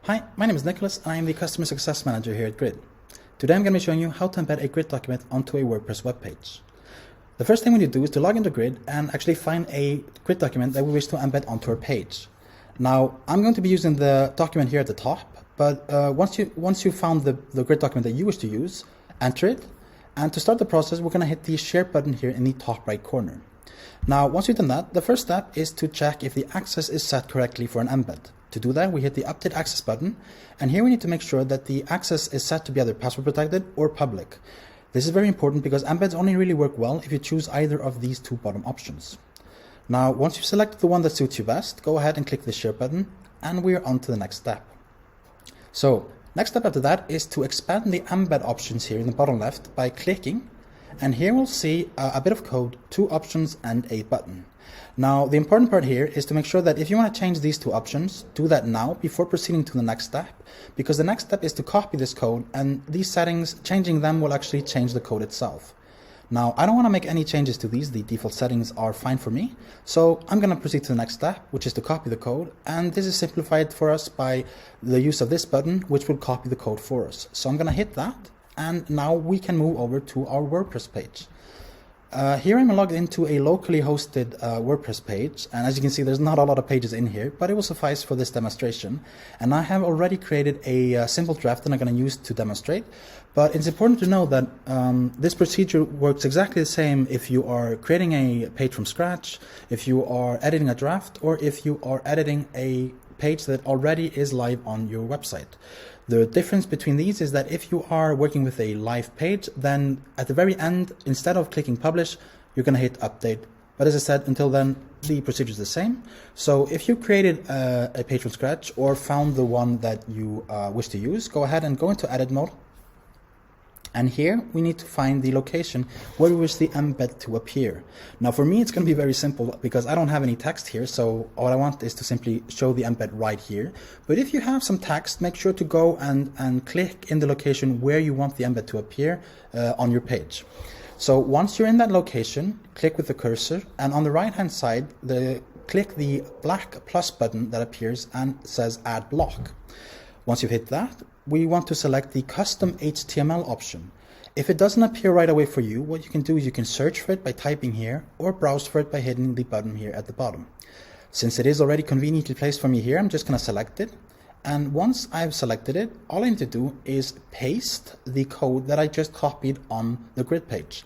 Hi, my name is Nicholas and I am the Customer Success Manager here at Grid. Today I'm going to be showing you how to embed a Grid document onto a WordPress web page. The first thing we need to do is to log into Grid and actually find a Grid document that we wish to embed onto our page. Now, I'm going to be using the document here at the top, but once you found the Grid document that you wish to use, enter it. And to start the process, we're going to hit the Share button here in the top right corner. Now, once you've done that, the first step is to check if the access is set correctly for an embed. To do that, we hit the Update Access button, and here we need to make sure that the access is set to be either password protected or public. This is very important because embeds only really work well if you choose either of these two bottom options. Now, once you've selected the one that suits you best, go ahead and click the Share button, and we're on to the next step. So, next step after that is to expand the embed options here in the bottom left by clicking, and here we'll see a bit of code, 2 options and a button. Now, the important part here is to make sure that if you want to change these 2 options, do that now before proceeding to the next step, because the next step is to copy this code, and these settings, changing them will actually change the code itself. Now, I don't want to make any changes to these. The default settings are fine for me. So I'm going to proceed to the next step, which is to copy the code. And this is simplified for us by the use of this button, which will copy the code for us. So I'm going to hit that. And now we can move over to our WordPress page. Here I'm logged into a locally hosted WordPress page, and as you can see there's not a lot of pages in here, but it will suffice for this demonstration. And I have already created a simple draft that I'm going to use to demonstrate, but it's important to know that this procedure works exactly the same if you are creating a page from scratch, if you are editing a draft, or if you are editing a page that already is live on your website. The difference between these is that if you are working with a live page, then at the very end, instead of clicking publish, you're going to hit update. But as I said, until then, the procedure is the same. So if you created a page from scratch or found the one that you wish to use, go ahead and go into edit mode. And here we need to find the location where we wish the embed to appear. Now for me it's going to be very simple because I don't have any text here, so all I want is to simply show the embed right here. But if you have some text, make sure to go and click in the location where you want the embed to appear on your page. So once you're in that location, click with the cursor, and on the right hand side click the black plus button that appears and says Add Block. Once you've hit that, we want to select the Custom HTML option. If it doesn't appear right away for you, what you can do is you can search for it by typing here or browse for it by hitting the button here at the bottom. Since it is already conveniently placed for me here, I'm just going to select it. And once I've selected it, all I need to do is paste the code that I just copied on the Grid page.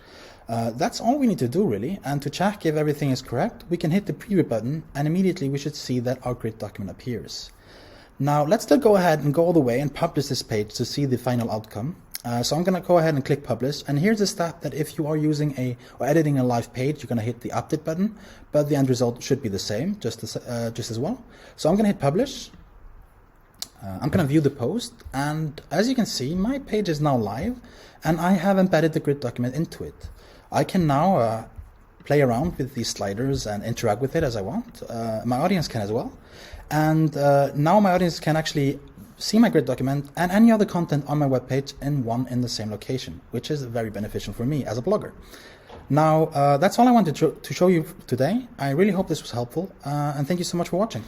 That's all we need to do really, and to check if everything is correct, we can hit the preview button and immediately we should see that our Grid document appears. Now let's still go ahead and go all the way and publish this page to see the final outcome. So I'm going to go ahead and click publish, and here's a step that if you are using or editing a live page, you're going to hit the update button, but the end result should be the same, just as well. So I'm going to hit publish. I'm going to view the post, and as you can see, my page is now live, and I have embedded the Grid document into it. I can now play around with these sliders and interact with it as I want. My audience can as well. And now my audience can actually see my Grid document and any other content on my webpage in the same location, which is very beneficial for me as a blogger. Now, that's all I wanted to show you today. I really hope this was helpful, and thank you so much for watching.